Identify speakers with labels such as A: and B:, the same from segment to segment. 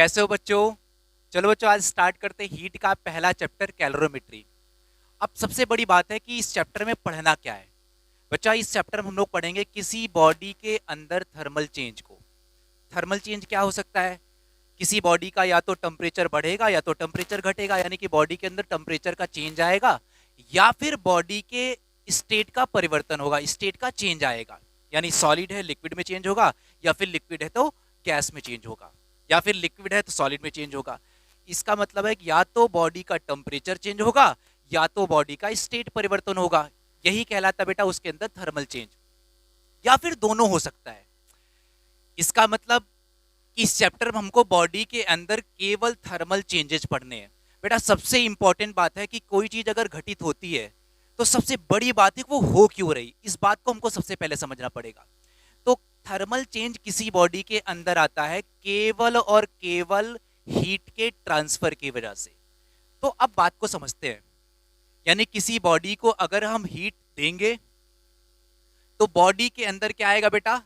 A: कैसे हो बच्चों? चलो बच्चों, आज स्टार्ट करते हैं हीट का पहला चैप्टर कैलोरीमेट्री। अब सबसे बड़ी बात है कि इस चैप्टर में पढ़ना क्या है। बच्चा, इस चैप्टर में हम लोग पढ़ेंगे किसी बॉडी के अंदर थर्मल चेंज को। थर्मल चेंज क्या हो सकता है? किसी बॉडी का या तो टेम्परेचर बढ़ेगा या तो टेम्परेचर घटेगा, यानी कि बॉडी के अंदर टेम्परेचर का चेंज आएगा, या फिर बॉडी के स्टेट का परिवर्तन होगा, स्टेट का चेंज आएगा। यानी सॉलिड है लिक्विड में चेंज होगा, या फिर लिक्विड है तो गैस में चेंज होगा, या फिर लिक्विड है तो सॉलिड में चेंज होगा। इसका मतलब है कि या तो बॉडी का टेम्परेचर चेंज होगा या तो बॉडी का स्टेट परिवर्तन होगा। यही कहलाता बेटा उसके अंदर थर्मल चेंज, या फिर दोनों हो सकता है। इसका मतलब इस चैप्टर में हमको बॉडी के अंदर केवल थर्मल चेंजेस पढ़ने हैं। बेटा सबसे इंपॉर्टेंट बात है कि कोई चीज अगर घटित होती है तो सबसे बड़ी बात है वो हो क्यों रही, इस बात को हमको सबसे पहले समझना पड़ेगा। तो थर्मल चेंज किसी बॉडी के अंदर आता है केवल और केवल हीट के ट्रांसफर की वजह से। तो अब बात को समझते हैं। यानी किसी बॉडी को अगर हम हीट देंगे तो बॉडी के अंदर क्या आएगा बेटा?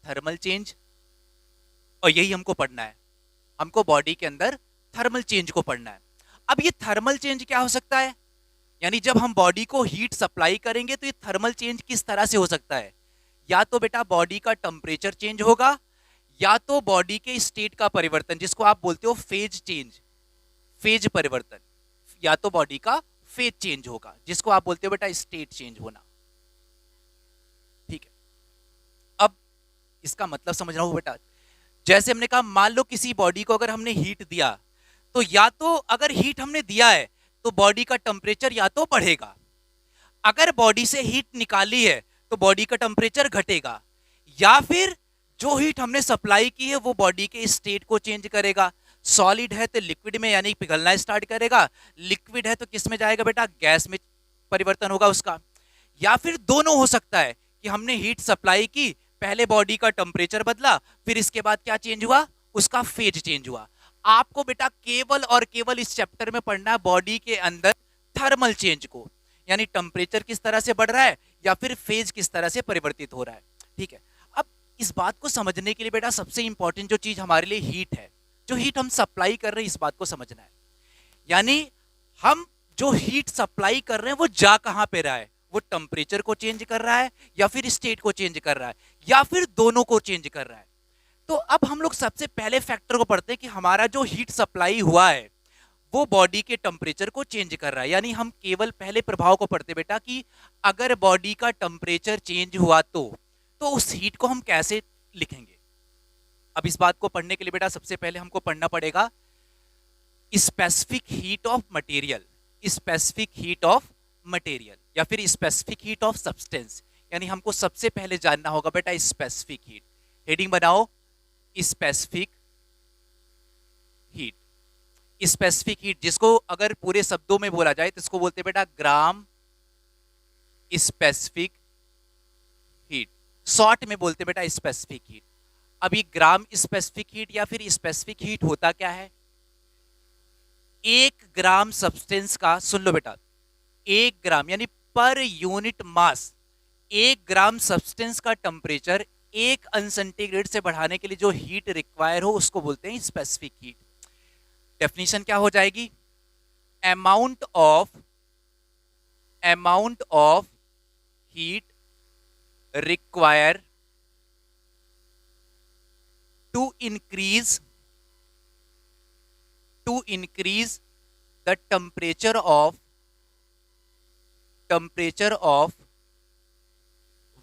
A: Thermal change. और यही हमको पढ़ना है, हमको बॉडी के अंदर थर्मल चेंज को पढ़ना है। अब ये थर्मल चेंज क्या हो सकता है? यानी जब हम बॉडी को हीट सप्लाई करेंगे तो ये थर्मल चेंज किस तरह से हो सकता है? या तो बेटा बॉडी का टेम्परेचर चेंज होगा, या तो बॉडी के स्टेट का परिवर्तन, जिसको आप बोलते हो फेज चेंज, फेज परिवर्तन, या तो बॉडी का फेज चेंज होगा, जिसको आप बोलते हो बेटा स्टेट चेंज होना। ठीक है, अब इसका मतलब समझना हो बेटा। जैसे हमने कहा, मान लो किसी बॉडी को अगर हमने हीट दिया, तो या तो अगर हीट हमने दिया है तो बॉडी का टेम्परेचर या तो बढ़ेगा, अगर बॉडी से हीट निकाली है तो बॉडी का टेम्परेचर घटेगा, या फिर जो हीट हमने सप्लाई की है वो बॉडी के स्टेट को चेंज करेगा। सॉलिड है तो लिक्विड में यानी पिघलना स्टार्ट करेगा, लिक्विड है तो किस में जाएगा बेटा? गैस में परिवर्तन होगा उसका। या फिर दोनों हो सकता है कि हमने हीट सप्लाई की, पहले बॉडी का टेम्परेचर बदला, फिर इसके बाद क्या चेंज हुआ? उसका फेज चेंज हुआ। आपको बेटा केवल और केवल इस चैप्टर में पढ़ना है बॉडी के अंदर थर्मल चेंज को, यानी टेम्परेचर किस तरह से बढ़ रहा है या फिर फेज किस तरह से परिवर्तित हो रहा है। ठीक है, अब इस बात को समझने के लिए बेटा सबसे इंपॉर्टेंट जो चीज हमारे लिए हीट है, जो हीट हम सप्लाई कर रहे हैं, इस बात को समझना है। यानी हम जो हीट सप्लाई कर रहे हैं वो जा कहां पे रहा है? वो टेम्परेचर को चेंज कर रहा है, या फिर स्टेट को चेंज कर रहा है, या फिर दोनों को चेंज कर रहा है। तो अब हम लोग सबसे पहले फैक्टर को पढ़ते हैं कि हमारा जो हीट सप्लाई हुआ है वो बॉडी के टेम्परेचर को चेंज कर रहा है। यानी हम केवल पहले प्रभाव को पढ़ते बेटा कि अगर बॉडी का टेम्परेचर चेंज हुआ तो उस हीट को हम कैसे लिखेंगे। अब इस बात को पढ़ने के लिए बेटा सबसे पहले हमको पढ़ना पड़ेगा specific heat of material, specific heat of material, या फिर स्पेसिफिक हीट ऑफ सब्सटेंस। यानी हमको सबसे पहले जानना होगा बेटा स्पेसिफिक हीट। हेडिंग बनाओ, स्पेसिफिक हीट। स्पेसिफिक हीट जिसको अगर पूरे शब्दों में बोला जाए तो इसको बोलते हैं बेटा ग्राम स्पेसिफिक हीट, शॉर्ट में बोलते हैं बेटा स्पेसिफिक हीट। अभी ग्राम स्पेसिफिक हीट या फिर स्पेसिफिक हीट होता क्या है? 1 ग्राम सब्सटेंस का, सुन लो बेटा, 1 ग्राम यानी per unit mass, 1 gram substance का टेम्परेचर 1 सेंटीग्रेड से बढ़ाने के लिए जो हीट रिक्वायर हो उसको बोलते हैं स्पेसिफिक हीट। डेफिनेशन क्या हो जाएगी? Amount of heat require to increase the temperature of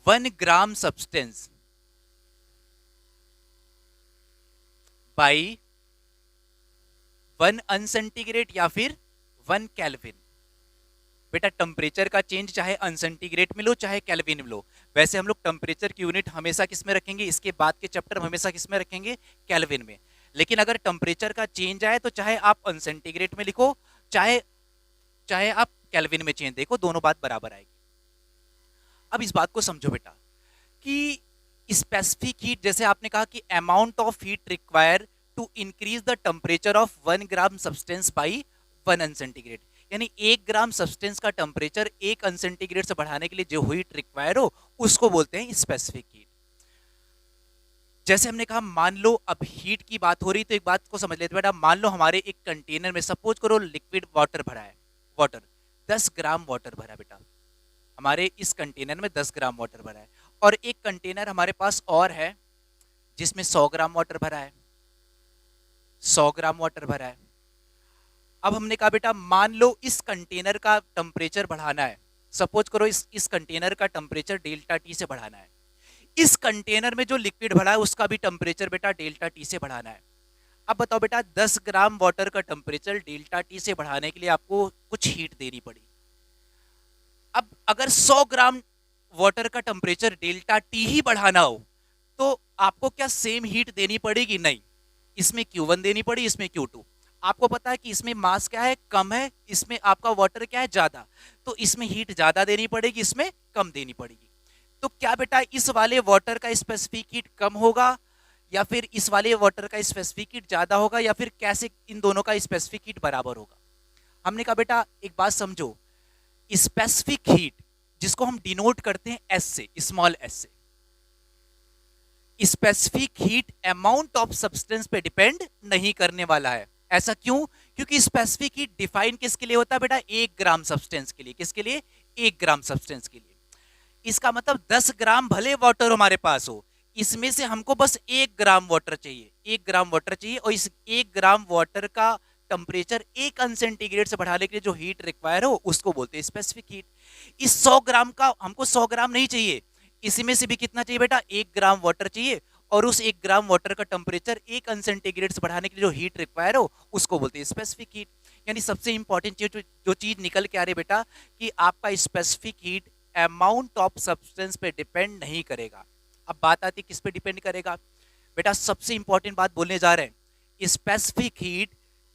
A: 1 gram substance by 1 centigrade या फिर 1 केल्विन। बेटा टेम्परेचर का चेंज चाहे अनसेंटीग्रेड में लो चाहे केल्विन में लो, वैसे हम लोग टेम्परेचर की यूनिट हमेशा किस में रखेंगे? इसके बाद के चैप्टर हमेशा किस में रखेंगे? केल्विन में। लेकिन अगर टेम्परेचर का चेंज आए तो चाहे आप अनसेंटीग्रेड में लिखो चाहे आप केल्विन में चेंज देखो, दोनों बात बराबर आएगी। अब इस बात को समझो बेटा कि स्पेसिफिक हीट, जैसे आपने कहा कि amount of heat require to increase the temperature of 1 gram substance by 1 centigrade, यानी 1 ग्राम सब्सटेंस का टेम्परेचर 1 सेंटीग्रेड से बढ़ाने के लिए जो हीट रिक्वायर हो उसको बोलते हैं स्पेसिफिक हीट। जैसे हमने कहा, मान लो अब हीट की बात हो रही, तो एक बात को समझ लेते बेटा। मान लो हमारे एक कंटेनर में, सपोज करो लिक्विड वाटर भरा है, वाटर 10 ग्राम वाटर भरा है बेटा, हमारे इस कंटेनर में 10 ग्राम वाटर भरा है। और एक कंटेनर हमारे पास और है जिसमें 100 ग्राम वाटर भरा है, 100 ग्राम वाटर भरा है। अब हमने कहा बेटा, मान लो इस कंटेनर का टेम्परेचर बढ़ाना है, सपोज करो इस कंटेनर का टेम्परेचर डेल्टा टी से बढ़ाना है। इस कंटेनर में जो लिक्विड भरा है उसका भी टेम्परेचर बेटा डेल्टा टी से बढ़ाना है। अब बताओ बेटा, 10 ग्राम वाटर का टेम्परेचर डेल्टा टी से बढ़ाने के लिए आपको कुछ हीट देनी पड़ी। अब अगर 100 ग्राम वाटर का टेम्परेचर डेल्टा टी ही बढ़ाना हो, तो आपको क्या सेम हीट देनी पड़ेगी? नहीं, इसमें Q1 देनी पड़ी, इसमें Q2। आपको पता है कि इसमें मास क्या है, कम है, इसमें आपका वाटर क्या है, ज्यादा, तो इसमें हीट ज्यादा देनी पड़ेगी, इसमें कम देनी पड़ेगी। तो क्या बेटा इस वाले वाटर का स्पेसिफिक हीट कम होगा, या फिर इस वाले वाटर का स्पेसिफिक हीट ज्यादा होगा, या फिर कैसे इन दोनों का स्पेसिफिक हीट बराबर होगा? हमने कहा बेटा एक बात समझो, स्पेसिफिक हीट जिसको हम डिनोट करते हैं एस से, स्मॉल एस से, specific heat amount of substance पे डिपेंड नहीं करने वाला है। ऐसा क्यों? क्योंकि स्पेसिफिक हीट डिफाइन किसके लिए होता है बेटा? 1 ग्राम सब्सटेंस के लिए। किसके लिए? 1 ग्राम सब्सटेंस के लिए। इसका मतलब 10 ग्राम भले वाटर हमारे पास हो, इसमें से हमको बस 1 ग्राम वाटर चाहिए, 1 ग्राम वाटर चाहिए, और इस 1 ग्राम वाटर का टेम्परेचर 1 सेंटीग्रेड से बढ़ाने के लिए जो हीट रिक्वायर हो उसको बोलते हैं स्पेसिफिक हीट। इस 100 ग्राम का हमको 100 ग्राम नहीं चाहिए, इसमें से भी कितना चाहिए बेटा? 1 ग्राम वाटर चाहिए, और उस 1 ग्राम वाटर का टेम्परेचर 1 सेंटीग्रेड से बढ़ाने के लिए जो हीट रिक्वायर हो उसको बोलते हैं स्पेसिफिक हीट। यानी सबसे इंपॉर्टेंट चीज जो चीज निकल के आ रही बेटा, कि आपका specific heat amount of substance पे डिपेंड नहीं करेगा। अब बात आती है किस पे डिपेंड करेगा बेटा? सबसे इंपॉर्टेंट बात बोलने जा रहे हैं, स्पेसिफिक हीट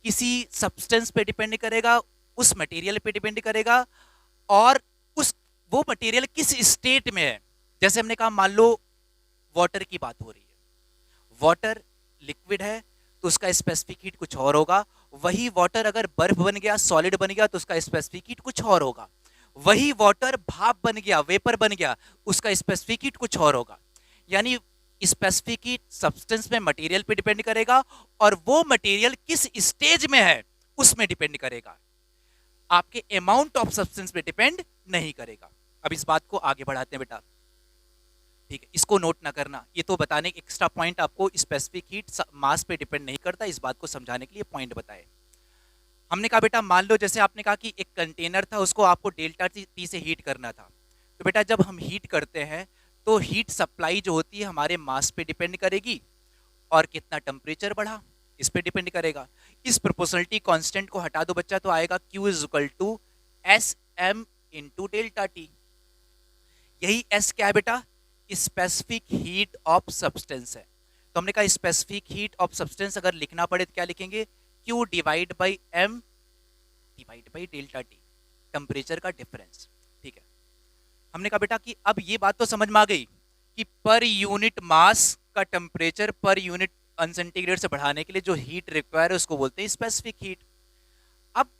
A: किसी सब्सटेंस पे डिपेंड करेगा, उस मटेरियल पे डिपेंड करेगा, और उस वो मटेरियल किस स्टेट में है। जैसे हमने कहा, मान लो वाटर की बात हो रही है, वाटर लिक्विड है तो उसका स्पेसिफिक हीट कुछ और होगा। वही वाटर अगर बर्फ बन गया, सॉलिड बन गया, तो उसका स्पेसिफिक हीट कुछ और होगा। वही वाटर भाप बन गया, वेपर बन गया, उसका स्पेसिफिक हीट कुछ और होगा। यानी स्पेसिफिक हीट सब्सटेंस में मटेरियल पे डिपेंड करेगा, और वो मटेरियल किस स्टेज में है उसमें डिपेंड करेगा, आपके अमाउंट ऑफ सब्सटेंस पे डिपेंड नहीं करेगा। अब इस बात को आगे बढ़ाते हैं बेटा, ठीक है? इसको नोट ना करना, ये तो बताने एक्स्ट्रा पॉइंट, आपको स्पेसिफिक हीट मास पे डिपेंड नहीं करता, इस बात को समझाने के लिए पॉइंट बताए। हमने कहा बेटा, मान लो जैसे आपने कहा कि एक कंटेनर था, उसको आपको डेल्टा टी से हीट करना था। तो बेटा जब हम हीट करते हैं तो हीट सप्लाई जो होती है हमारे मास पे डिपेंड करेगी, और कितना टेम्परेचर बढ़ा इस पे डिपेंड करेगा। इस प्रोपोर्शनलिटी कांस्टेंट को हटा दो बच्चा, तो आएगा Q is equal to S M into delta T. यही एस क्या है बेटा? स्पेसिफिक हीट ऑफ सब्सटेंस है। तो हमने कहा स्पेसिफिक हीट ऑफ सब्सटेंस अगर लिखना पड़े तो क्या लिखेंगे? Q divide by M divide by delta T, temperature का डिफरेंस। ठीक है, हमने कहा बेटा कि अब ये बात तो समझ में आ गई कि पर यूनिट मास का टेम्परेचर पर यूनिट अनसेंटीग्रेड से बढ़ाने के लिए जो हीट रिक्वायर है उसको बोलते हैं स्पेसिफिक हीट। अब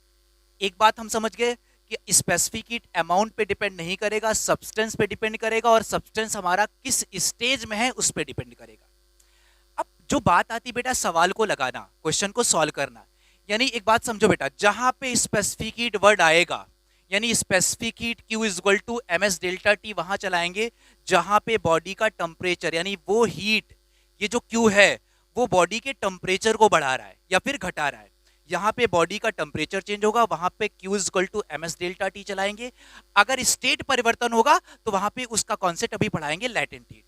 A: एक बात हम समझ गए कि स्पेसिफिक हीट अमाउंट पे डिपेंड नहीं करेगा, सब्सटेंस पे डिपेंड करेगा, और सब्सटेंस हमारा किस स्टेज में है उस पे डिपेंड करेगा। अब जो बात आती बेटा सवाल को लगाना, क्वेश्चन को सॉल्व करना, यानी एक बात समझो बेटा, जहां पे स्पेसिफिक हीट वर्ड आएगा, यानी specific heat Q is equal to ms delta T वहां चलाएंगे जहां पे बॉडी का टेम्परेचर, यानी वो हीट, ये जो Q है वो बॉडी के टेम्परेचर को बढ़ा रहा है या फिर घटा रहा है। यहाँ पे बॉडी का टेम्परेचर चेंज होगा, वहां पे Q is equal to ms delta T चलाएंगे। अगर स्टेट परिवर्तन होगा तो वहां पे उसका कॉन्सेप्ट अभी पढ़ाएंगे, लैटेंट हीट।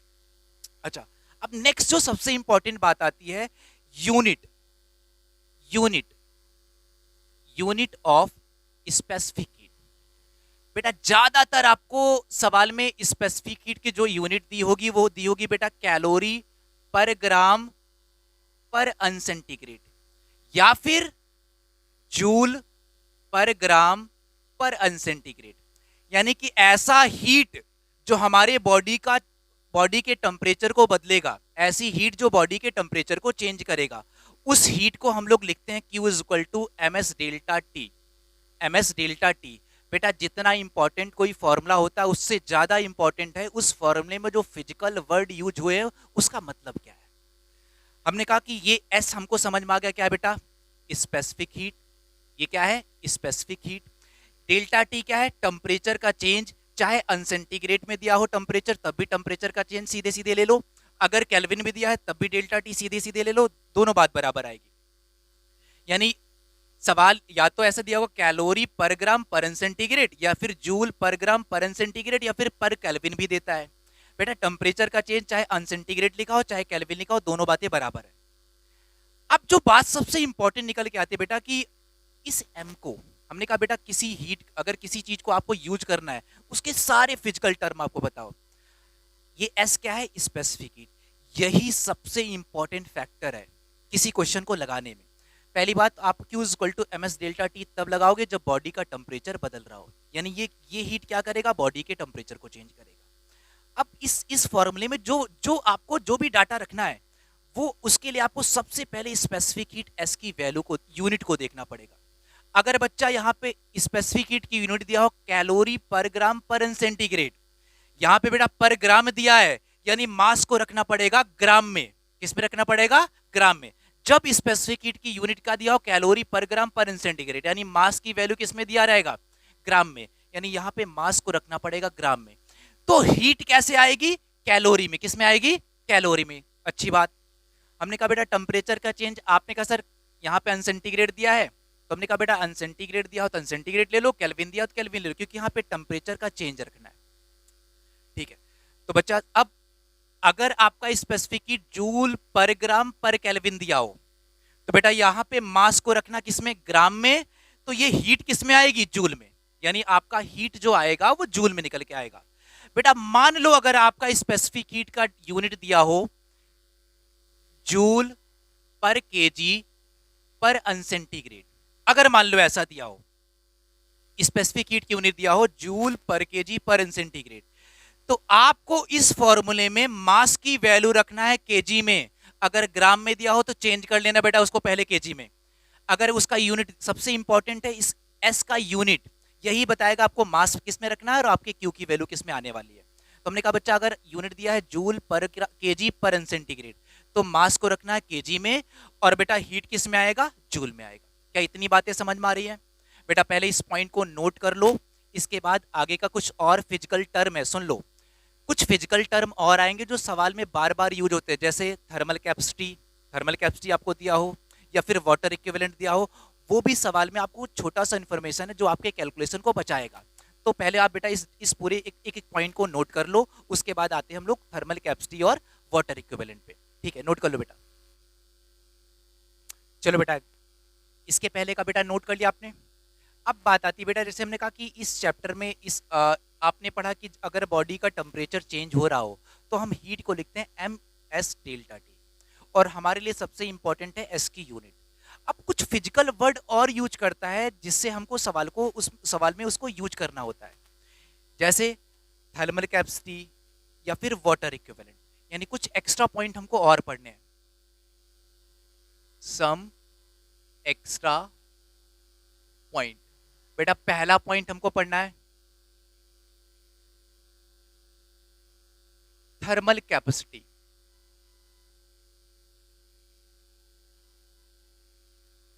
A: अच्छा, अब नेक्स्ट जो सबसे इंपॉर्टेंट बात आती है, unit unit unit of specific heat. बेटा ज्यादातर आपको सवाल में स्पेसिफिक हीट की जो यूनिट दी होगी वो दी होगी बेटा कैलोरी पर ग्राम पर अनसेंटीग्रेड, या फिर जूल पर ग्राम पर अनसेंटीग्रेड। यानी कि ऐसा हीट जो हमारे बॉडी के टेम्परेचर को बदलेगा, ऐसी हीट जो बॉडी के टेम्परेचर को चेंज करेगा, उस हीट को हम लोग लिखते हैं Q is equal to ms delta T. ms delta T बेटा जितना इंपॉर्टेंट कोई फॉर्मूला होता है उससे ज्यादा इंपॉर्टेंट है उस फॉर्मूले में जो फिजिकल वर्ड यूज हुए उसका मतलब क्या है। हमने कहा कि ये एस हमको समझ में आ गया, क्या है बेटा, स्पेसिफिक हीट। ये क्या है, स्पेसिफिक हीट। डेल्टा टी क्या है, टेम्परेचर का चेंज, चाहे अनसेंटीग्रेड में दिया हो टेम्परेचर तब भी टेम्परेचर का चेंज सीधे सीधे ले लो, अगर केल्विन में दिया है तब भी डेल्टा टी सीधे सीधे ले लो, दोनों बात बराबर आएगी। यानी सवाल या तो ऐसा दिया होगा कैलोरी पर ग्राम पर सेंटीग्रेड, या फिर जूल पर ग्राम पर सेंटीग्रेड, या फिर पर केल्विन भी देता है। बेटा टेम्परेचर का चेंज चाहे अनसेंटीग्रेड लिखा हो चाहे केल्विन लिखा हो, दोनों बातें बराबर है। अब जो बात सबसे इंपॉर्टेंट निकल के आती है बेटा कि इस एम को हमने कहा बेटा किसी हीट, अगर किसी चीज को आपको यूज करना है उसके सारे फिजिकल टर्म आपको बताओ। ये एस क्या है, स्पेसिफिक हीट। यही सबसे इंपॉर्टेंट फैक्टर है किसी क्वेश्चन को लगाने में। पहली बात, आप Q equal to M S delta T तब लगाओगे जब बॉडी का टेम्परेचर बदल रहा हो, यानी ये हीट क्या करेगा, बॉडी के टेम्परेचर को चेंज करेगा। अब इस फॉर्मूले में जो जो आपको जो भी डाटा रखना है वो उसके लिए आपको सबसे पहले स्पेसिफिक हीट एस की वैल्यू को, यूनिट को देखना पड़ेगा। अगर बच्चा यहाँ पे स्पेसिफिक हीट की यूनिट दिया हो कैलोरी पर ग्राम पर सेंटीग्रेड, यहाँ पे बेटा पर ग्राम दिया है, यानी मास को रखना पड़ेगा ग्राम में। किस में रखना पड़ेगा, ग्राम में। जब स्पेसिफिक हीट की यूनिट का दिया हो कैलोरी पर ग्राम पर सेंटीग्रेड, यानी मास की वैल्यू किस में दिया रहेगा, ग्राम में, यानी यहाँ पे मास को रखना पड़ेगा ग्राम में। तो हीट कैसे आएगी, कैलोरी में। किस में आएगी, कैलोरी में। अच्छी बात। हमने कहा बेटा टेम्परेचर का चेंज, आपने कहा सर यहाँ पे अनसेंटीग्रेड दिया है, तो हमने कहा बेटा अनसेंटीग्रेड दिया हो तो अनसेंटीग्रेड ले लो, केल्विन दिया हो तो केल्विन ले लो, क्योंकि यहाँ पे टेम्परेचर का चेंज रखना है। ठीक है, तो बच्चा अब अगर आपका स्पेसिफिक हीट जूल पर ग्राम पर केल्विन दिया हो तो बेटा यहाँ पे मास को रखना किसमें, ग्राम में, तो ये हीट किसमें आएगी, जूल में, यानी आपका हीट जो आएगा वो जूल में निकल के आएगा। बेटा मान लो अगर आपका स्पेसिफिक हीट का यूनिट दिया हो जूल पर केजी पर अनसेंटीग्रेड, अगर मान लो ऐसा दिया हो, स्पेसिफिक हीट की यूनिट दिया हो जूल पर केजी पर अनसेंटीग्रेड, तो आपको इस फॉर्मूले में मास की वैल्यू रखना है केजी में। अगर ग्राम में दिया हो तो चेंज कर लेना बेटा उसको पहले केजी में। अगर उसका यूनिट सबसे इंपॉर्टेंट है, इस एस का यूनिट यही बताएगा आपको मास किस में रखना है और आपके क्यू की वैल्यू किस में आने वाली है। तो हमने कहा बच्चा अगर यूनिट दिया है जूल पर केजी पर सेंटीग्रेड, तो मास को रखना है केजी में, और बेटा हीट किस में आएगा, जूल में आएगा। क्या इतनी बातें समझ में आ रही है बेटा? पहले इस पॉइंट को नोट कर लो, इसके बाद आगे का कुछ और फिजिकल टर्म है, सुन लो। कुछ फिजिकल टर्म और आएंगे जो सवाल में बार बार यूज होते हैं, जैसे थर्मल कैपेसिटी, थर्मल कैपेसिटी आपको दिया हो या फिर वाटर इक्विवेलेंट दिया हो, वो भी सवाल में आपको छोटा सा इंफॉर्मेशन है जो आपके कैलकुलेशन को बचाएगा। तो पहले आप बेटा इस पूरे एक एक पॉइंट को नोट कर लो, उसके बाद आते हैं हम लोग थर्मल कैपेसिटी और वाटर इक्विवेलेंट पे। ठीक है, नोट कर लो बेटा। चलो बेटा, इसके पहले का बेटा नोट कर लिया आपने। अब बात आती है बेटा, जैसे हमने कहा कि इस चैप्टर में आपने पढ़ा कि अगर बॉडी का टेम्परेचर चेंज हो रहा हो तो हम हीट को लिखते हैं एम एस डेल्टा टी, और हमारे लिए सबसे इंपॉर्टेंट है एस की यूनिट। अब कुछ फिजिकल वर्ड और यूज करता है जिससे हमको सवाल को, उस सवाल में उसको यूज करना होता है, जैसे थर्मल कैपेसिटी या फिर वाटर इक्विवेलेंट, यानी कुछ एक्स्ट्रा पॉइंट हमको और पढ़ने हैं। सम एक्स्ट्रा पॉइंट, बेटा पहला पॉइंट हमको पढ़ना है थर्मल कैपेसिटी।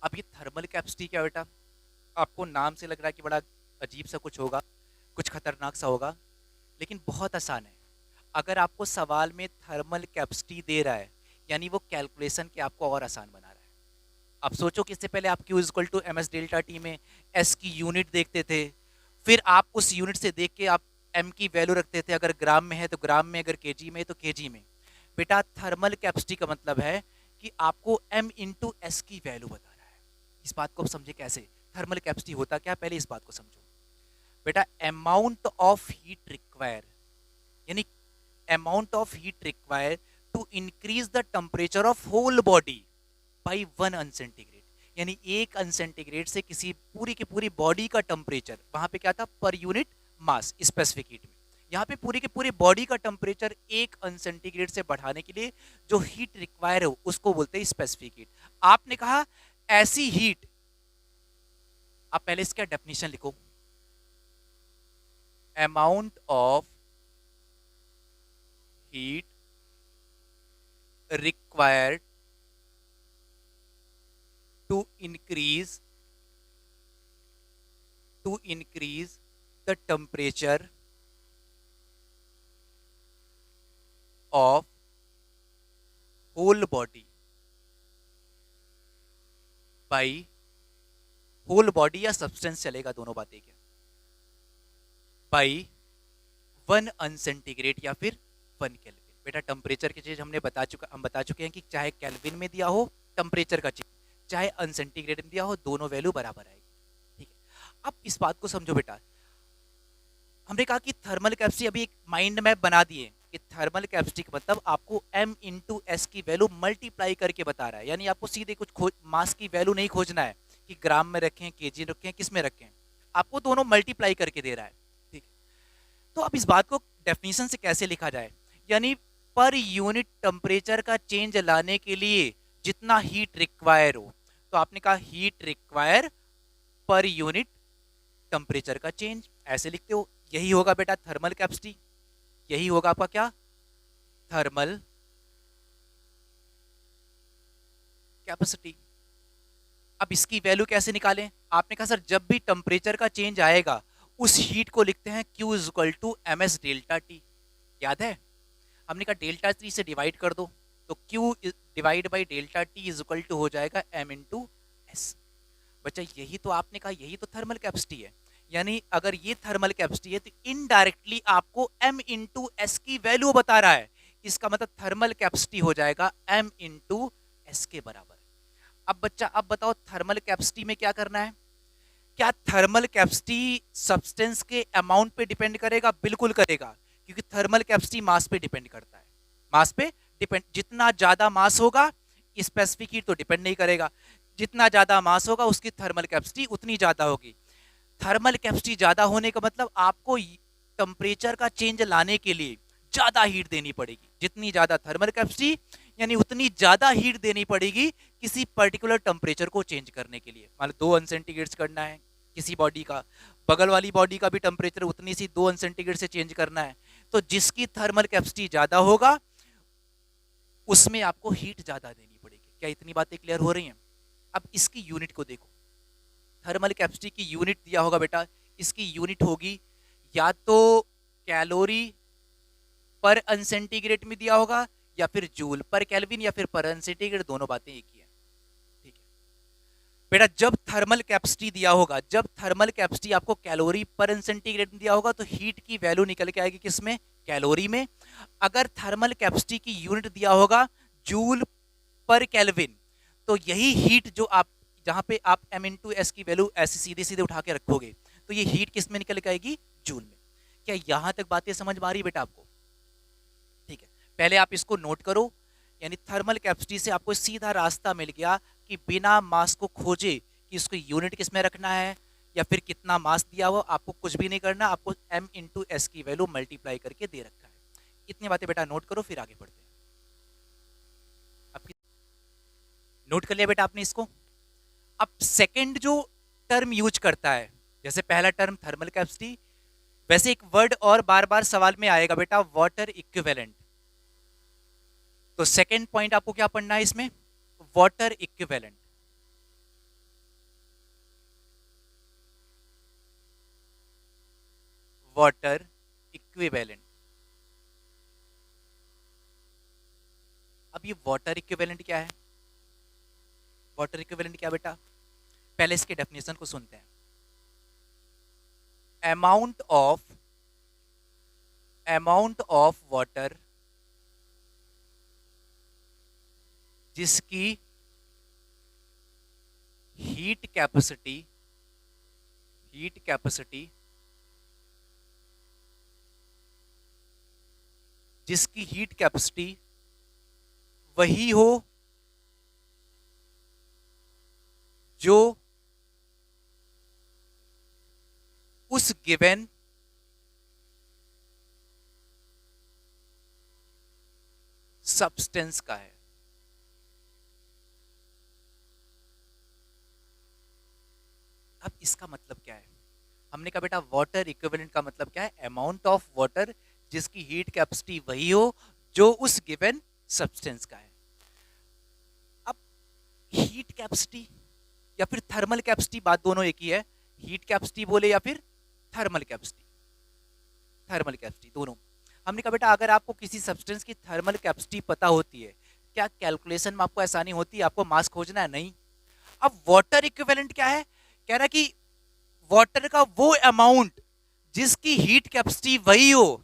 A: अब ये थर्मल कैपेसिटी क्या बेटा? आपको नाम से लग रहा है कि बड़ा अजीब सा कुछ होगा, कुछ खतरनाक सा होगा, लेकिन बहुत आसान है। अगर आपको सवाल में थर्मल कैपेसिटी दे रहा है यानी वो कैलकुलेशन के आपको और आसान बना रहा है। आप सोचो कि इससे पहले आप Q equal to M S delta T में एस की यूनिट देखते थे, फिर आप उस यूनिट से देख के आप एम की वैल्यू रखते थे, अगर ग्राम में है तो ग्राम में, अगर केजी में है तो केजी में। बेटा थर्मल कैपेसिटी का मतलब है कि आपको एम इंटू एस की वैल्यू बता रहा है। इस बात को समझे कैसे, थर्मल कैपेसिटी होता क्या, पहले इस बात को समझो बेटा। अमाउंट ऑफ हीट रिक्वायर, यानी amount of heat require to increase the temperature of whole body by 1 अनसेंटीग्रेड, यानी 1 अनसेंटीग्रेड से किसी पूरी की पूरी बॉडी का टेम्परेचर, वहां पे क्या था, per unit mass specific heat में, यहाँ पे पूरी की पूरी बॉडी का टेम्परेचर 1 अनसेंटीग्रेड से बढ़ाने के लिए जो हीट रिक्वायर है उसको बोलते हैं स्पेसिफिक हीट। आपने कहा ऐसी हीट, आप पहले इसका डेफिनेशन लिखो, amount of heat required to increase the temperature of whole body by whole body या सब्सटेंस चलेगा, दोनों बातें क्या, बाई 1 अनसेंटीग्रेड या फिर 1 केल्विन। बेटा टेम्परेचर की चीज हम बता चुके हैं कि चाहे केल्विन में दिया हो टेम्परेचर का चीज, चाहे अनसेंटीग्रेड में दिया हो, दोनों वैल्यू बराबर आएगी। ठीक है, अब इस बात को समझो बेटा। हमने कहा कि थर्मल कैपेसिटी, अभी एक माइंड मैप बना दिए कि थर्मल कैपेसिटी का मतलब आपको m इंटू एस की वैल्यू मल्टीप्लाई करके बता रहा है, यानी आपको सीधे कुछ मास की वैल्यू नहीं खोजना है कि ग्राम में रखें, केजी रखें, किस में रखें, आपको दोनों मल्टीप्लाई करके दे रहा है। ठीक, तो अब इस बात को डेफिनेशन से कैसे लिखा जाए, यानी पर यूनिट टेम्परेचर का चेंज लाने के लिए जितना हीट रिक्वायर हो, तो आपने कहा heat require per unit temperature का चेंज, ऐसे लिखते हो। यही होगा बेटा थर्मल कैपेसिटी, यही होगा आपका क्या, थर्मल कैपेसिटी। अब इसकी वैल्यू कैसे निकालें, आपने कहा सर जब भी टेम्परेचर का चेंज आएगा उस हीट को लिखते हैं Q is equal to M S delta T. याद है हमने कहा डेल्टा टी से डिवाइड कर दो, तो Q divide by delta T is equal to हो जाएगा m इंटू एस। बच्चा यही तो आपने कहा, यही तो थर्मल कैपेसिटी है, यानी अगर ये थर्मल कैपेसिटी है तो इनडायरेक्टली आपको m इंटू एस की वैल्यू बता रहा है, इसका मतलब थर्मल कैपेसिटी हो जाएगा m इंटू एस के बराबर। अब बच्चा अब बताओ थर्मल कैपेसिटी में क्या करना है, क्या थर्मल कैपेसिटी सब्सटेंस के अमाउंट पे डिपेंड करेगा? बिल्कुल करेगा, क्योंकि थर्मल कैपेसिटी मास पे डिपेंड करता है, मास पे डिपेंड, जितना ज्यादा मास होगा स्पेसिफिक हीट तो डिपेंड नहीं करेगा, जितना ज्यादा मास होगा उसकी थर्मल कैपेसिटी उतनी ज्यादा होगी। थर्मल कैपेसिटी ज्यादा होने का मतलब आपको टेम्परेचर का चेंज लाने के लिए ज्यादा हीट देनी पड़ेगी, जितनी ज्यादा थर्मल कैपेसिटी यानी उतनी ज्यादा हीट देनी पड़ेगी किसी पर्टिकुलर टेम्परेचर को चेंज करने के लिए। मान लो 2 अनसेंटीग्रेड करना है किसी बॉडी का, बगल वाली बॉडी का भी टेम्परेचर उतनी सी 2 अनसेंटीग्रेड से चेंज करना है, तो जिसकी थर्मल कैपेसिटी ज्यादा होगा उसमें आपको हीट ज्यादा देनी पड़ेगी। क्या इतनी बातें क्लियर हो रही हैं? अब इसकी यूनिट को देखो, थर्मल कैपेसिटी की यूनिट दिया होगा बेटा, इसकी यूनिट होगी या तो कैलोरी पर अनसेंटीग्रेड में दिया होगा या फिर जूल पर केल्विन या फिर पर अनसेंटीग्रेड, दोनों बातें एक ही है। ठीक है बेटा, जब थर्मल कैपेसिटी दिया होगा, जब थर्मल कैपेसिटी आपको कैलोरी पर अनसेंटीग्रेड में दिया होगा तो हीट की वैल्यू निकल के आएगी किसमें, कैलोरी में। अगर थर्मल कैपेसिटी की यूनिट दिया होगा जूल पर केल्विन, तो यही हीट जो आप जहां पे आप m इंटू एस की वैल्यू ऐसे सीधे सीधे उठा के रखोगे तो ये हीट किस में निकल के आएगी, जूल में। क्या यहां तक बातें समझ में आ रही बेटा आपको? ठीक है, पहले आप इसको नोट करो, यानी थर्मल कैपेसिटी से आपको सीधा रास्ता मिल गया कि बिना मास को खोजे कि इसको यूनिट किस में रखना है या फिर कितना मास दिया हुआ, आपको कुछ भी नहीं करना, आपको m इंटू एस की वैल्यू मल्टीप्लाई करके दे रखा है। इतनी बातें बेटा नोट करो, फिर आगे बढ़ते हैं। आपकी नोट कर लिया बेटा आपने इसको? अब सेकंड जो टर्म यूज करता है, जैसे पहला टर्म थर्मल कैपेसिटी, वैसे एक वर्ड और बार बार सवाल में आएगा बेटा, वाटर इक्विवेलेंट। तो सेकंड पॉइंट आपको क्या पढ़ना है इसमें, वाटर इक्विवेलेंट। Water equivalent. अब ये वाटर इक्विवेलेंट क्या है? वाटर इक्विवेलेंट क्या बेटा, पहले इसके डेफिनेशन को सुनते हैं। अमाउंट ऑफ वाटर जिसकी हीट कैपेसिटी जिसकी हीट कैपेसिटी वही हो जो उस गिवन सब्सटेंस का है। अब इसका मतलब क्या है? हमने कहा बेटा वाटर इक्विवेलेंट का मतलब क्या है, अमाउंट ऑफ वाटर जिसकी हीट कैपेसिटी वही हो जो उस गिवन सब्सटेंस का है। अब हीट कैपेसिटी या फिर थर्मल कैपेसिटी, बात दोनों एक ही है, हीट कैपेसिटी बोले या फिर थर्मल कैपेसिटी, थर्मल कैपेसिटी दोनों। हमने कहा बेटा अगर आपको किसी सब्सटेंस की थर्मल कैपेसिटी पता होती है, क्या कैलकुलेशन में आपको आसानी होती है, आपको मास खोजना है? नहीं। अब वाटर इक्विवेलेंट क्या है, कह रहा है कि वाटर का वो अमाउंट जिसकी हीट कैपेसिटी वही हो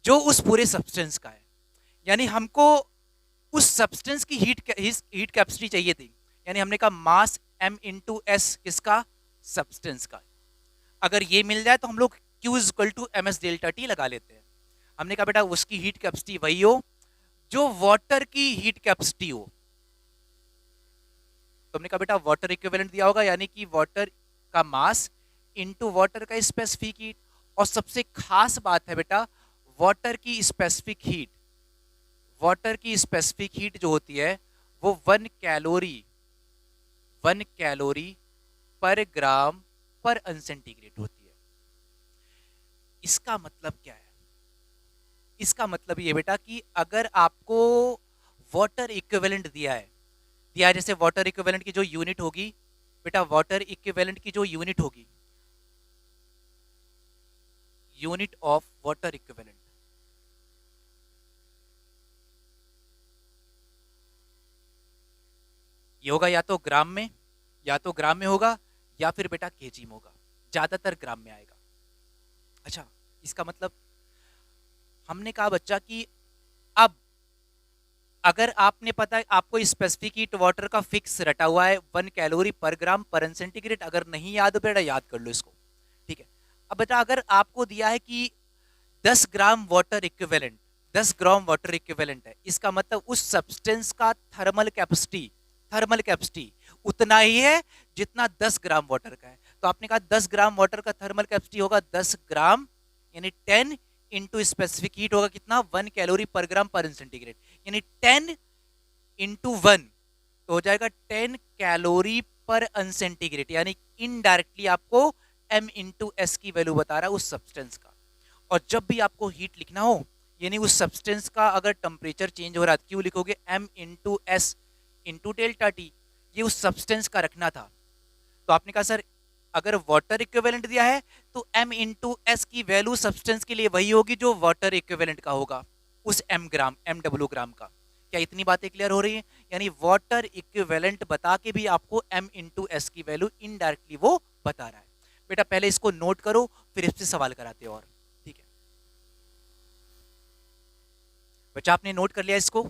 A: जो उस पूरे सब्सटेंस का है, यानी हमको उस सब्सटेंस की हीट कैपेसिटी चाहिए थी, यानी हमने कहा मास m इंटू एस किसका, सब्सटेंस का। अगर ये मिल जाए तो हम लोग Q is equal to M S delta T लगा लेते हैं। हमने कहा बेटा उसकी हीट कैपेसिटी वही हो जो वाटर की हीट कैपेसिटी हो, तो हमने कहा बेटा वाटर इक्विवेलेंट दिया होगा, यानी कि वाटर का मास इनटू वाटर का स्पेसिफिक हीट। और सबसे खास बात है बेटा वाटर की स्पेसिफिक हीट, वाटर की स्पेसिफिक हीट जो होती है वो 1 कैलोरी पर ग्राम पर अनसेंटीग्रेड होती है। इसका मतलब क्या है, इसका मतलब ये बेटा कि अगर आपको वाटर इक्विवेलेंट दिया है, जैसे वाटर इक्विवेलेंट की जो यूनिट होगी बेटा, वाटर इक्विवेलेंट की जो यूनिट होगी, यूनिट ऑफ वाटर इक्विवेलेंट, ये होगा या तो ग्राम में, होगा या फिर बेटा केजी में होगा, ज्यादातर ग्राम में आएगा। अच्छा, इसका मतलब हमने कहा बच्चा कि अब अगर आपने पता है आपको स्पेसिफिक हीट वाटर का फिक्स रटा हुआ है 1 कैलोरी पर ग्राम पर सेंटीग्रेड, अगर नहीं याद हो बेटा याद कर लो इसको, ठीक है। अब बेटा अगर आपको दिया है कि 10 gram water equivalent, 10 gram water equivalent है, इसका मतलब उस सब्सटेंस का थर्मल कैपेसिटी उतना ही है जितना 10 ग्राम वाटर का है। तो आपने कहा 10 ग्राम वाटर का थर्मल कैपेसिटी होगा 10 ग्राम, यानी 10 इंटू स्पेसिफिक हीट होगा कितना, 1 कैलोरी पर ग्राम पर सेंटीग्रेड, यानी 10 इंटू 1 तो हो जाएगा 10 कैलोरी पर अनसेंटीग्रेड, यानी इनडायरेक्टली आपको m इंटू एस की वैल्यू बता रहा है उस सब्सटेंस का। और जब भी आपको हीट लिखना हो, यानी उस सब्सटेंस का अगर टेम्परेचर चेंज हो रहा है, क्यों लिखोगे m into S into delta T, ये उस सब्सटेंस का रखना था। तो आपने कहा सर अगर वाटर इक्विवेलेंट दिया है तो m इंटू एस की वैल्यू सब्सटेंस के लिए वही होगी जो वाटर इक्विवेलेंट का होगा उस mw ग्राम का। क्या इतनी बातें क्लियर हो रही है? यानी वाटर इक्विवेलेंट बता के भी आपको m इंटू एस की वैल्यू इनडायरेक्टली वो बता रहा है। बेटा पहले इसको नोट करो फिर इससे सवाल कराते हैं और, ठीक है बच्चा आपने नोट कर लिया इसको।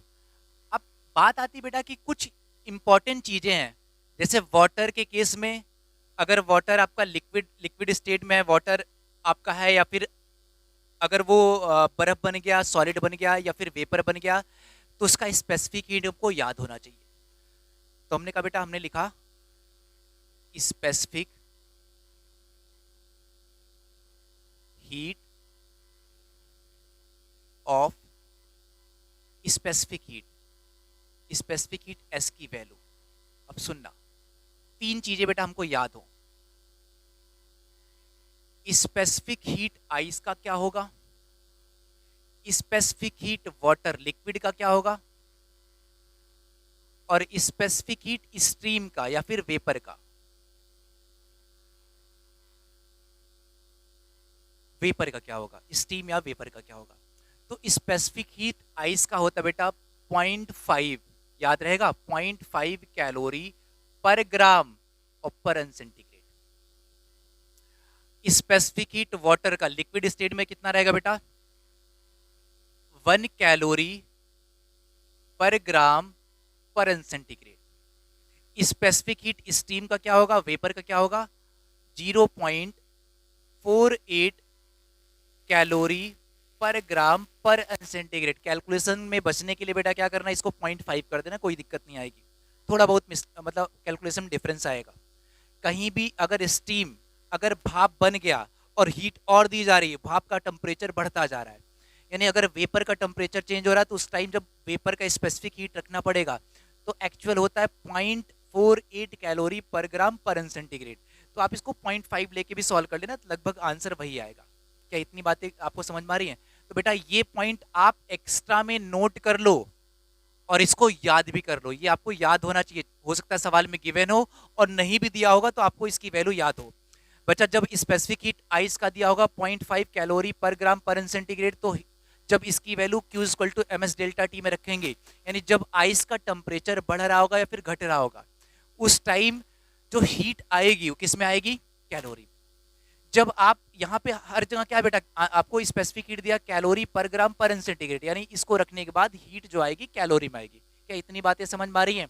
A: अब बात आती बेटा कि कुछ इंपॉर्टेंट चीजें हैं, जैसे वाटर के केस में अगर वाटर आपका लिक्विड स्टेट में है, वाटर आपका है, या फिर अगर वो बर्फ बन गया, सॉलिड बन गया या फिर वेपर बन गया, तो उसका स्पेसिफिक हीट आपको याद होना चाहिए। तो हमने कहा बेटा हमने लिखा specific heat of specific heat S की वैल्यू। अब सुनना, तीन चीजें बेटा हमको याद हो, स्पेसिफिक हीट आइस का क्या होगा, स्पेसिफिक हीट वाटर लिक्विड का क्या होगा, और स्पेसिफिक हीट स्ट्रीम का या फिर वेपर का। वेपर का क्या होगा, स्टीम या वेपर का क्या होगा। तो स्पेसिफिक हीट आइस का होता है बेटा 0.5, याद रहेगा 0.5 कैलोरी पर ग्राम और पर सेंटीग्रेड। स्पेसिफिक हीट वाटर का लिक्विड स्टेट में कितना रहेगा बेटा, 1 कैलोरी पर ग्राम पर सेंटीग्रेड। स्पेसिफिक हीट स्टीम का क्या होगा, वेपर का क्या होगा, 0.48 कैलोरी पर ग्राम पर सेंटीग्रेड। कैलकुलेशन में बचने के लिए बेटा क्या करना, इसको 0.5 कर देना, कोई दिक्कत नहीं आएगी। थोड़ा बहुत मतलब कैलकुलेशन में डिफरेंस आएगा। कहीं भी अगर स्टीम, अगर भाप बन गया और हीट और दी जा रही है, भाप का टेम्परेचर बढ़ता जा रहा है, यानी अगर वेपर का टेम्परेचर चेंज हो रहा है तो उस टाइम जब वेपर का स्पेसिफिक हीट रखना पड़ेगा तो एक्चुअल होता है 0.48 कैलोरी पर ग्राम पर सेंटीग्रेड। तो आप इसको 0.5 लेके भी सॉल्व कर लेना, लगभग आंसर वही आएगा। क्या इतनी बातें आपको समझ में आ रही हैं? तो बेटा ये पॉइंट आप एक्स्ट्रा में नोट कर लो, और इसको याद भी कर लो, ये आपको याद होना चाहिए। हो सकता है सवाल में गिवन हो और नहीं भी दिया होगा तो आपको इसकी वैल्यू याद हो। बच्चा जब स्पेसिफिक हीट आइस का दिया होगा 0.5 कैलोरी पर ग्राम पर सेंटीग्रेड, तो जब इसकी value Q equal to M S delta T में रखेंगे, यानी जब आइस का टेम्परेचर बढ़ रहा होगा या फिर घट रहा होगा, उस टाइम जो हीट आएगी वो किस में आएगी? कैलोरी। जब आप यहाँ पे हर जगह क्या बेटा आपको स्पेसिफिक हीट दिया कैलोरी पर ग्राम पर सेंटीग्रेड, यानी इसको रखने के बाद हीट जो आएगी कैलोरी में आएगी। क्या इतनी बातें समझ में आ रही हैं?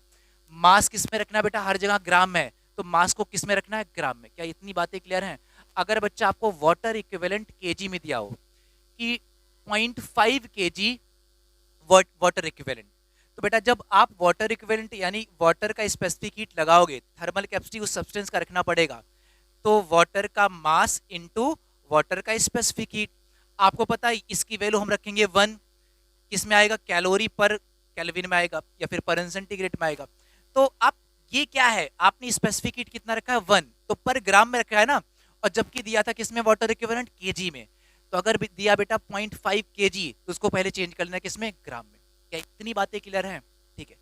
A: मास किस में रखना है बेटा? हर जगह ग्राम में, तो मास को किस में रखना है? ग्राम में। क्या इतनी बातें क्लियर हैं? अगर बच्चा आपको वाटर इक्विवेलेंट केजी में दिया हो कि 0.5 केजी वाटर इक्विवेलेंट, तो बेटा जब आप वाटर इक्विवेलेंट यानी वाटर का स्पेसिफिक हीट लगाओगे, थर्मल कैपेसिटी उस सब्सटेंस का रखना पड़ेगा, तो वाटर का मास इनटू वाटर का स्पेसिफिक हीट। आपको पता है इसकी वैल्यू हम रखेंगे 1, किस में आएगा? कैलोरी पर केल्विन में आएगा या फिर पर सेंटीग्रेड में आएगा। तो आप ये क्या है, आपने स्पेसिफिक हीट कितना रखा है? 1, तो पर ग्राम में रखा है ना, और जबकि दिया था किसमें? वाटर इक्विवेलेंट केजी में। तो अगर दिया बेटा 0.5 केजी, तो उसको पहले चेंज कर लेना किसमें? ग्राम में। क्या इतनी बातें क्लियर हैं? ठीक है,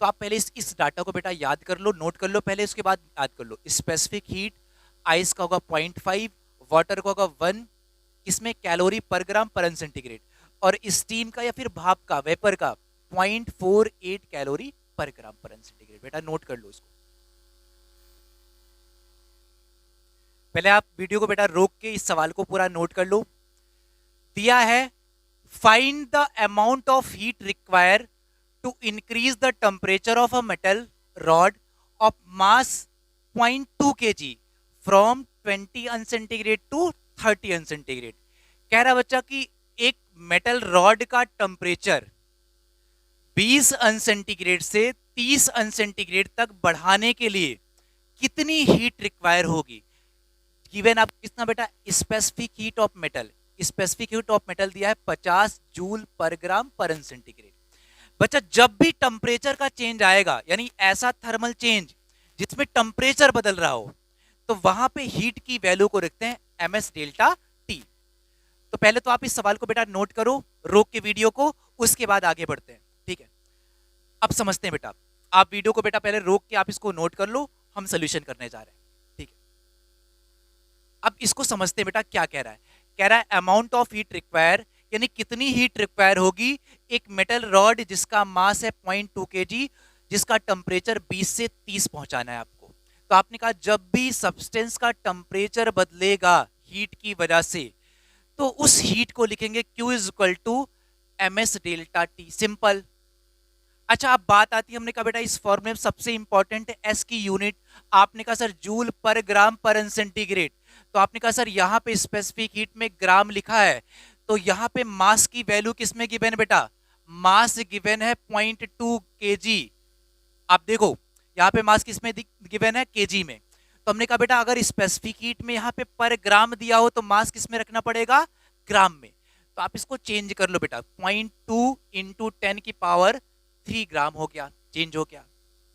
A: तो आप पहले इस डाटा को बेटा याद कर लो, नोट कर लो पहले, उसके बाद याद कर लो। स्पेसिफिक हीट आइस का होगा 0.5, वाटर का होगा 1, किसमें? कैलोरी पर ग्राम पर सेंटीग्रेड, और स्टीम का या फिर भाप का, वेपर का 0.48 कैलोरी पर ग्राम पर सेंटीग्रेड। बेटा नोट कर लो इसको। पहले आप वीडियो को बेटा रोक के इस सवाल को पूरा नोट कर लो। दिया है find the amount of heat require to increase the temperature of a metal rod of mass 0.2 kg from 20 अनसेंटीग्रेड टू 30 अनसेंटीग्रेड। कह रहा बच्चा कि एक मेटल रॉड का टेम्परेचर 20 अनसेंटीग्रेड से 30 अनसेंटीग्रेड तक बढ़ाने के लिए कितनी हीट रिक्वायर होगी। गिवन आप कितना बेटा? Specific heat of metal, specific heat of metal दिया है 50 जूल पर ग्राम पर सेंटीग्रेड। बच्चा जब भी टेम्परेचर का चेंज आएगा, यानी ऐसा थर्मल चेंज जिसमें टेम्परेचर बदल रहा हो, तो वहां पे हीट की वैल्यू को रखते हैं एम एस डेल्टा टी। तो पहले तो आप इस सवाल को बेटा नोट करो, रोक के वीडियो को, उसके बाद आगे बढ़ते हैं। ठीक है, अब समझते हैं बेटा। आप वीडियो को बेटा पहले रोक के आप इसको नोट कर लो, हम सोल्यूशन करने जा रहे हैं। ठीक है, अब इसको समझते हैं बेटा क्या कह रहा है। कह रहा है अमाउंट ऑफ हीट रिक्वायर, यानी कितनी हीट रिक्वायर होगी एक मेटल रॉड जिसका मास है 0.2 kg, जिसका टेम्परेचर 20 से 30 पहुंचाना है आपको। तो आपने कहा जब भी सब्सटेंस का टेम्परेचर बदलेगा हीट की वजह से, तो उस हीट को लिखेंगे Q is equal to M S delta T. Simple. अच्छा, अब बात आती है, हमने कहा बेटा इस फॉर्मूले में सबसे इंपॉर्टेंट है एस की यूनिट। आपने कहा सर जूल पर ग्राम पर सेंटीग्रेड, तो आपने कहा सर यहाँ पे स्पेसिफिक हीट में ग्राम लिखा है, तो यहाँ पे मास की वैल्यू किसमें गिवन बेटा? मास गिवन है 0.2 kg। आप देखो यहाँ पे मास किसमें गिवन है? केजी में। तो हमने कहा बेटा अगर स्पेसिफिक हीट में यहाँ पे पर ग्राम दिया हो तो मास किसमें रखना पड़ेगा? ग्राम में। तो आप इसको चेंज कर लो बेटा, 0.2 इंटू 10 की पावर 3 ग्राम हो गया, चेंज हो गया।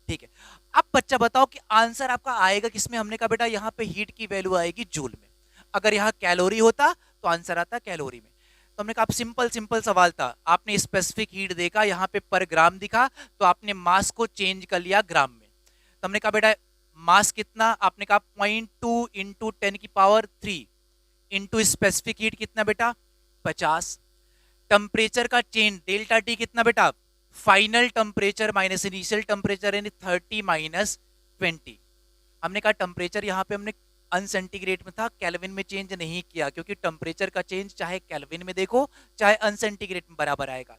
A: ठीक है, अब बच्चा बताओ कि आंसर आपका आएगा किसमें? हमने कहा बेटा यहाँ पे हीट की वैल्यू आएगी जूल में। अगर यहाँ कैलोरी होता तो आंसर आता कैलोरी में। तो हमने कहा सिंपल सिंपल सवाल था, आपने स्पेसिफिक हीट देखा, यहाँ पे पर ग्राम दिखा, तो आपने मास को चेंज कर लिया ग्राम में। तो हमने कहा बेटा मास कितना? आपने कहा 0.2 इंटू 10 की पावर 3 इंटू स्पेसिफिक हीट कितना बेटा? 50। टेम्परेचर का चेंज डेल्टा टी कितना बेटा? Final temperature minus initial temperature, यानी 30 माइनस 20। हमने कहा टेम्परेचर यहाँ पे हमने अनसेंटीग्रेड में था, केल्विन में चेंज नहीं किया, क्योंकि टेम्परेचर का चेंज चाहे केल्विन में देखो चाहे अनसेंटीग्रेड में बराबर आएगा।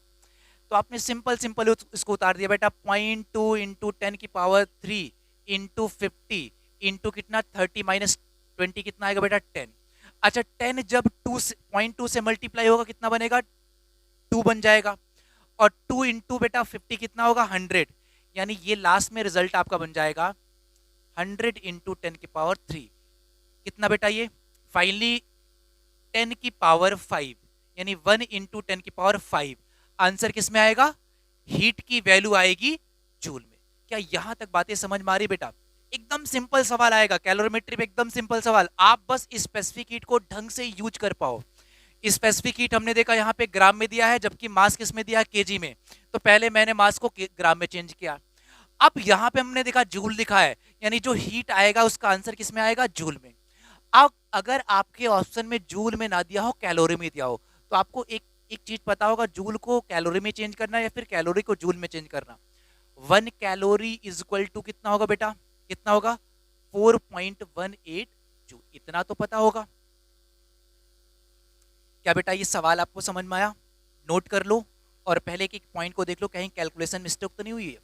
A: तो आपने सिंपल सिंपल इसको उतार दिया बेटा, 0.2 इंटू 10 की पावर 3 इंटू 50 इंटू कितना? 30 माइनस 20 कितना आएगा बेटा? 10। अच्छा 10 जब 0.2 से मल्टीप्लाई होगा कितना बनेगा? 2 बन जाएगा। और 2 इंटू बेटा 50 कितना होगा? 100। यानी ये लास्ट में रिजल्ट आपका बन जाएगा 100 इंटू 10 की पावर 3 कितना बेटा? ये फाइनली 10 की पावर 5, यानी 1 इंटू 10 की पावर 5। आंसर किस में आएगा? हीट की वैल्यू आएगी जूल में। क्या यहां तक बातें समझ में आ रही बेटा? एकदम सिंपल सवाल आएगा कैलोरीमेट्री में, एकदम सिंपल सवाल। आप बस स्पेसिफिक हीट को ढंग से यूज कर पाओ, स्पेसिफिक हीट हमने देखा यहाँ पे ग्राम में दिया है, जबकि मास किस में दिया है, केजी में। तो पहले मैंने मास को ग्राम में चेंज किया। अब यहाँ पे हमने देखा जूल लिखा है, यानी जो हीट आएगा उसका आंसर किस में आएगा, जूल में। अब अगर आपके ऑप्शन में जूल में ना दिया हो, कैलोरी में दिया हो, तो आपको एक एक चीज पता होगा, जूल को कैलोरी में चेंज करना या फिर कैलोरी को जूल में चेंज करना। 1 कैलोरी इज इक्वल टू कितना होगा बेटा, कितना होगा, 4.18 जूल। इतना तो पता होगा। क्या बेटा ये सवाल आपको समझ में आया? नोट कर लो और पहले के पॉइंट को देख लो, कहीं कैलकुलेशन मिस्टेक तो नहीं हुई है।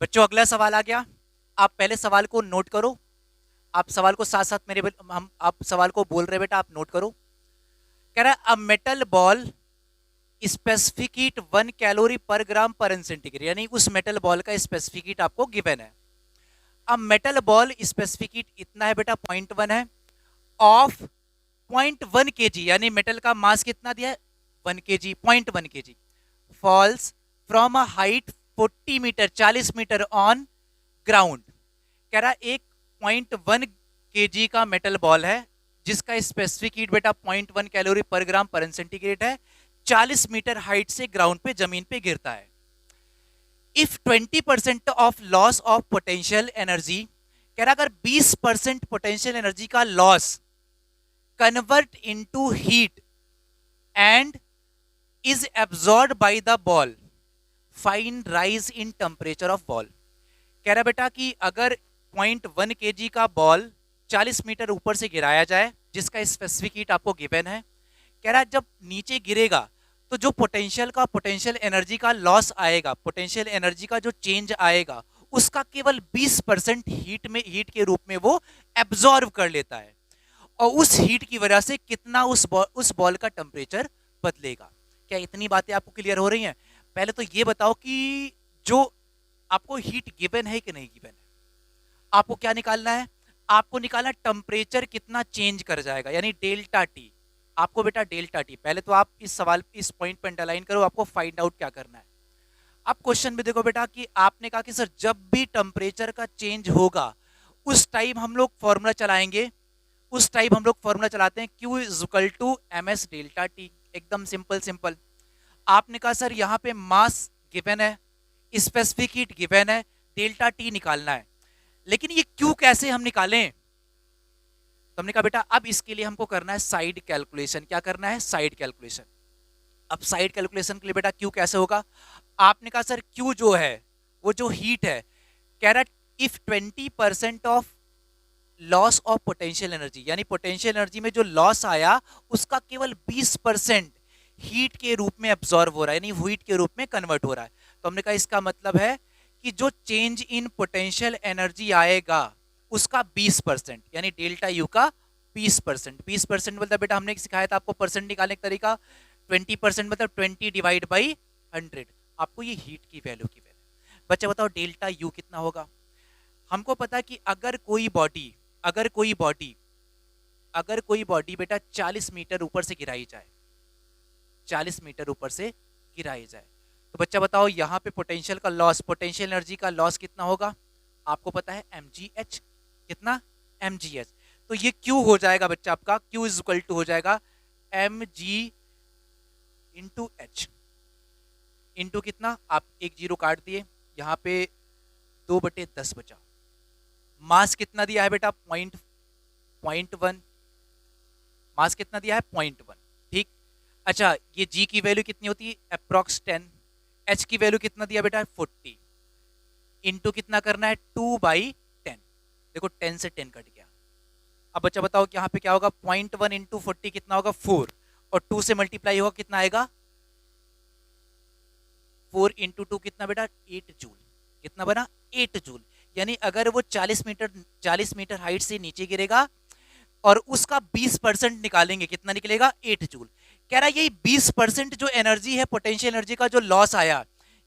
A: बच्चों अगला सवाल आ गया, आप पहले सवाल को नोट करो। आप सवाल को साथ साथ मेरे हम आप सवाल को बोल रहे बेटा, आप नोट करो। कह रहा है a metal ball specific heat 1 calorie पर ग्राम पर एन सेंटीग्रेड, यानी उस मेटल बॉल का स्पेसिफिक हीट आपको गिवन है। अब मेटल बॉल स्पेसिफिक हीट इतना है बेटा, 0.1 है, ऑफ 0.1 केजी, यानी मेटल का मास कितना दिया है, 1 KG, 0.1 KG, falls from a height 40 metre, 40 metre on ground. कह रहा एक 0.1 केजी का मेटल बॉल है जिसका स्पेसिफिक हीट बेटा 0.1 कैलोरी पर ग्राम पर सेंटीग्रेड है, 40 मीटर हाइट से ग्राउंड पे, जमीन पे गिरता है। If 20% of loss of potential energy, कह रहा अगर 20% पोटेंशियल एनर्जी का loss convert into heat and is absorb by the ball, find rise in temperature of ball. कह रहा बेटा कि अगर 0.1 केजी का बॉल 40 मीटर ऊपर से गिराया जाए, जिसका स्पेसिफिक हीट आपको गिवन है, कह रहा जब नीचे गिरेगा तो जो पोटेंशियल एनर्जी का लॉस आएगा, पोटेंशियल एनर्जी का जो चेंज आएगा, उसका केवल 20% हीट के रूप में वो एब्जॉर्ब कर लेता है। और उस हीट की वजह से कितना उस बॉल का टेम्परेचर बदलेगा। क्या इतनी बातें आपको क्लियर हो रही हैं? पहले तो ये बताओ कि जो आपको हीट गिवन है कि नहीं गिवन है, आपको क्या निकालना है, आपको निकालना टेम्परेचर कितना चेंज कर जाएगा, यानी डेल्टा टी। आपको बेटा डेल्टा टी, पहले तो आप इस सवाल इस पॉइंट पर अंडरलाइन करो, आपको फाइंड आउट क्या करना है। अब क्वेश्चन में देखो बेटा कि आपने कहा कि सर जब भी टेम्परेचर का चेंज होगा उस टाइम हम लोग फॉर्मूला चलाएंगे, उस टाइम हम लोग फॉर्मूला चलाते हैं Q is equal to MS delta T. एकदम सिंपल। आपने कहा सर यहाँ पे मास गिवन है, स्पेसिफिक हीट गिवन है, डेल्टा टी निकालना है, लेकिन ये Q कैसे हम निकालें? तो हमने कहा बेटा अब इसके लिए हमको करना है साइड कैलकुलेशन। क्या करना है? Side calculation. अब साइड कैलकुलेशन के लिए बेटा Q कैसे होगा? आपने कहा सर Q जो है वो जो हीट है, कह रहा if 20% of loss of potential energy, यानी पोटेंशियल एनर्जी में जो लॉस आया उसका केवल 20% हीट के रूप में एब्जॉर्ब हो रहा है, यानी हीट के रूप में कन्वर्ट हो रहा है। तो हमने कहा इसका मतलब है कि जो चेंज इन पोटेंशियल एनर्जी आएगा उसका 20%, यानी डेल्टा यू का 20%। 20% मतलब बेटा हमने सिखाया था आपको परसेंट निकालने का तरीका, 20% मतलब 20 डिवाइड बाई 100। आपको ये हीट की वैल्यू की वैल्यू। बच्चा बताओ डेल्टा यू कितना होगा? हमको पता है कि अगर कोई बॉडी बेटा 40 मीटर ऊपर से गिराई जाए, 40 मीटर ऊपर से गिराई जाए, तो बच्चा बताओ यहाँ पे पोटेंशियल का लॉस, पोटेंशियल एनर्जी का लॉस कितना होगा? आपको पता है mgh, कितना? mgh। तो ये Q हो जाएगा बच्चा आपका, Q इज इक्वल टू हो जाएगा mg इंटू h, इंटू कितना? आप एक जीरो काट दिए, यहाँ पे 2/10 बचा। मास कितना दिया है बेटा? 0.1। मास कितना दिया है? 0.1। ठीक। अच्छा ये G की वैल्यू कितनी होती है? अप्रॉक्स 10। H की वैल्यू कितना दिया बेटा? 40। इंटू कितना करना है? 2/10। देखो 10 से 10 कट गया। अब बच्चा बताओ कि यहाँ पे क्या होगा? 0.1 इंटू 40 कितना होगा? 4। और 2 से मल्टीप्लाई होगा कितना आएगा? 4 इंटू 2 कितना बेटा? 8 जूल। कितना बना? 8 जूल। यानी अगर वो 40 मीटर हाइट से नीचे गिरेगा और उसका 20% निकालेंगे, कितना निकलेगा? 8 जूल। कह रहा है यही 20% जो एनर्जी है, पोटेंशियल एनर्जी का जो लॉस आया,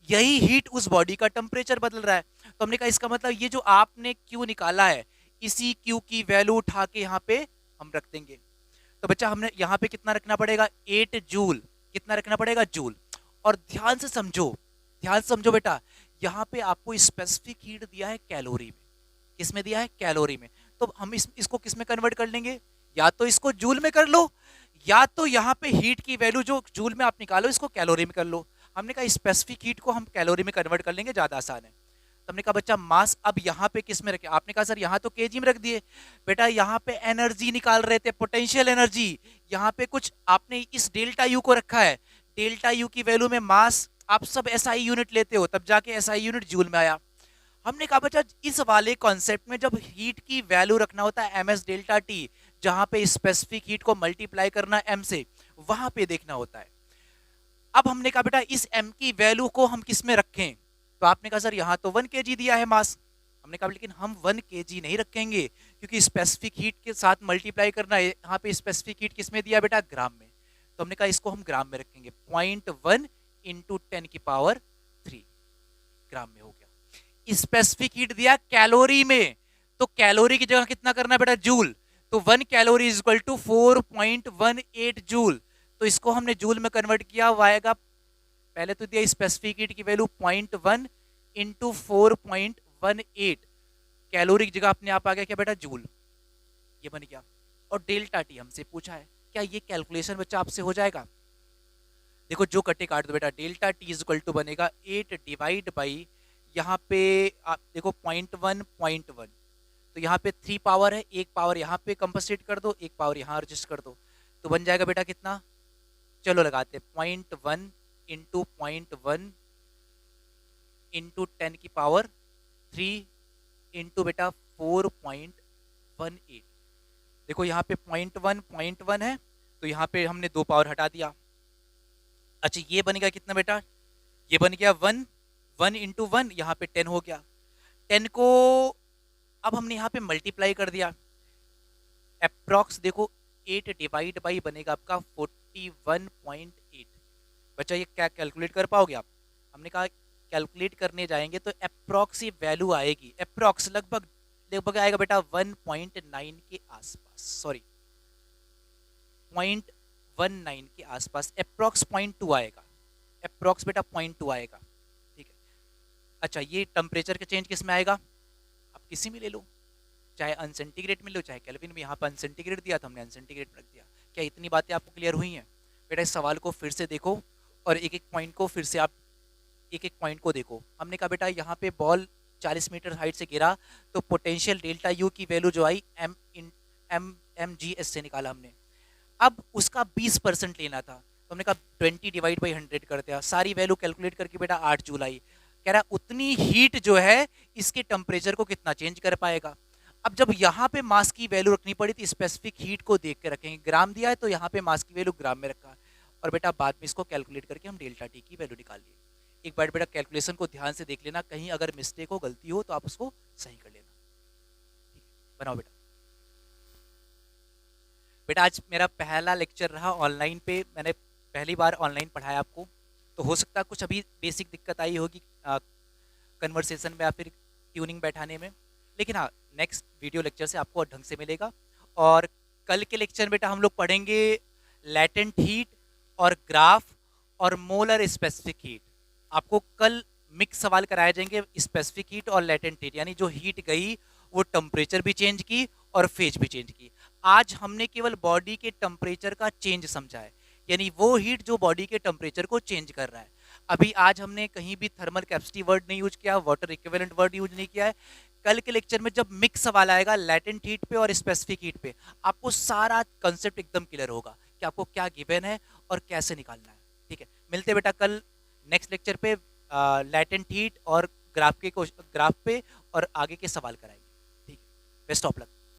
A: यही हीट उस बॉडी का टेम्परेचर बदल रहा है। तो हमने कहा इसका मतलब ये जो आपने Q निकाला है, इसी Q की वैल्यू उठा के यहाँ पे हम रख देंगे। तो बच्चा हमने यहाँ पे कितना रखना पड़ेगा? 8 जूल। कितना रखना पड़ेगा? जूल। और ध्यान से समझो बेटा, यहाँ पे आपको स्पेसिफिक हीट दिया है कैलोरी में। किसमें दिया है? कैलोरी में। तो हम इसको किस में कन्वर्ट कर लेंगे? या तो इसको जूल में कर लो, या तो यहाँ पे हीट की वैल्यू जो जूल में आप निकालो इसको कैलोरी में कर लो। हमने कहा स्पेसिफिक हीट को हम कैलोरी में कन्वर्ट कर लेंगे, ज्यादा आसान है। तो हमने कहा बच्चा मास अब यहाँ पे किस में रखे, आपने कहा सर यहाँ तो केजी में रख दिए। बेटा यहाँ पे एनर्जी निकाल रहे थे, पोटेंशियल एनर्जी, यहाँ पे कुछ आपने इस डेल्टा यू को रखा है, डेल्टा यू की वैल्यू में मास, आप सब एसआई यूनिट लेते हो तब जाके एसआई यूनिट जूल में आया। हमने कहा बच्चा इस वाले कॉन्सेप्ट में जब हीट की वैल्यू रखना होता है एम एस डेल्टा टी, जहां पे स्पेसिफिक हीट को मल्टीप्लाई करना एम से, वहां पे देखना होता है। अब हमने कहा बेटा इस एम की वैल्यू को हम किस में रखें, तो आपने कहा सर यहाँ तो 1 kg दिया है मास। हमने कहा लेकिन हम 1 kg नहीं रखेंगे क्योंकि स्पेसिफिक हीट के साथ मल्टीप्लाई करना है, यहाँ पे स्पेसिफिक हीट किस में दिया बेटा, ग्राम में। तो हमने कहा इसको हम ग्राम में रखेंगे, 0.1 इंटू 10⁻³ ग्राम में हो गया। स्पेसिफिक हीट दिया कैलोरी में, तो कैलोरी की जगह कितना करना है बेटा, जूल। तो 1 calorie is equal to 4.18 joule. तो इसको हमने जूल में कन्वर्ट किया, वो आएगा, पहले तो दिया स्पेसिफिक हीट की वैल्यू 0.1 इंटू 4.18, कैलोरी की जगह अपने आप आ गया क्या बेटा, जूल, ये बन गया। और डेल्टा टी हमसे पूछा है, क्या ये कैलकुलेशन बच्चा आपसे हो जाएगा? देखो जो कटे काट दो बेटा, delta T is equal to बनेगा 8 डिवाइड बाई, यहाँ पे आप देखो 0.1, तो यहाँ पे 3 पावर है, एक पावर यहाँ पे कंपनसेट कर दो, एक पावर यहाँ एडजस्ट कर दो, तो बन जाएगा बेटा कितना, चलो लगाते 0.1 इंटू 0.1 इंटू 10⁻³ इंटू बेटा 4.18। देखो यहाँ पे 0.1 है, तो यहाँ पे हमने 2 पावर हटा दिया। अच्छा ये बनेगा कितना बेटा, ये बन गया 1 इंटू 1, यहाँ पे 10 हो गया। 10 को अब हमने यहाँ पे मल्टीप्लाई कर दिया, अप्रॉक्स देखो 8 डिवाइड बाई बनेगा आपका 41.8। बच्चा ये क्या कैलकुलेट कर पाओगे आप? हमने कहा कैलकुलेट करने जाएंगे तो अप्रॉक्स ही वैल्यू आएगी, अप्रॉक्स लगभग लगभग आएगा बेटा 1.9 के आसपास, सॉरी 0.19 के आसपास, अप्रॉक्स 0.2 आएगा, अप्रॉक्स बेटा 0.2 आएगा, ठीक है। अच्छा ये टेम्परेचर का चेंज किस में आएगा, आप किसी में ले लो, चाहे अनसेंटीग्रेड में लो चाहे केल्विन में, यहाँ पर अनसेंटीग्रेड दिया तो हमने अनसेंटीग्रेड में रख दिया। क्या इतनी बातें आपको क्लियर हुई हैं? बेटा इस सवाल को फिर से देखो और एक एक पॉइंट को फिर से आप एक एक पॉइंट को देखो। हमने कहा बेटा यहाँ पे बॉल 40 मीटर हाइट से गिरा तो पोटेंशियल डेल्टा यू की वैल्यू जो आई mg/s से निकाला हमने। अब उसका 20% लेना था तो हमने कहा 20 डिवाइड बाई 100 कर दिया, सारी वैल्यू कैलकुलेट करके बेटा 8 जूल आई। कह रहा उतनी हीट जो है इसके टेम्परेचर को कितना चेंज कर पाएगा। अब जब यहाँ पे मास की वैल्यू रखनी पड़ी तो स्पेसिफिक हीट को देख के रखेंगे, ग्राम दिया है तो यहाँ पे मास की वैल्यू ग्राम में रखा, और बेटा बाद में इसको कैलकुलेट करके हम डेल्टा टी की वैल्यू निकाल लिए। एक बार बेटा कैलकुलेशन को ध्यान से देख लेना, कहीं अगर मिस्टेक हो गलती हो तो आप उसको सही कर लेना, ठीक है? बनाओ बेटा। बेटा आज मेरा पहला लेक्चर रहा ऑनलाइन पे, मैंने पहली बार ऑनलाइन पढ़ाया आपको, तो हो सकता है कुछ अभी बेसिक दिक्कत आई होगी कन्वर्सेशन में या फिर ट्यूनिंग बैठाने में, लेकिन हाँ नेक्स्ट वीडियो लेक्चर से आपको ढंग से मिलेगा। और कल के लेक्चर बेटा हम लोग पढ़ेंगे लैटेंट हीट और ग्राफ और मोलर स्पेसिफिक हीट। आपको कल मिक्स सवाल कराए जाएंगे, स्पेसिफिक हीट और लैटेंट हीट, यानी जो हीट गई वो टेम्परेचर भी चेंज की और फेज भी चेंज की। आज हमने केवल बॉडी के टेम्परेचर का चेंज समझा है, यानी वो हीट जो बॉडी के टेम्परेचर को चेंज कर रहा है। अभी आज हमने कहीं भी थर्मल कैपेसिटी वर्ड नहीं यूज किया, वाटर इक्विवेलेंट वर्ड यूज नहीं किया है। कल के लेक्चर में जब मिक्स सवाल आएगा लैटेंट हीट पे और स्पेसिफिक हीट पे, आपको सारा कंसेप्ट एकदम क्लियर होगा कि आपको क्या गिवन है और कैसे निकालना है, ठीक है? मिलते बेटा कल नेक्स्ट लेक्चर पे लैटेंट हीट और ग्राफ पे और आगे के सवाल कराएंगे, ठीक है? Best of luck.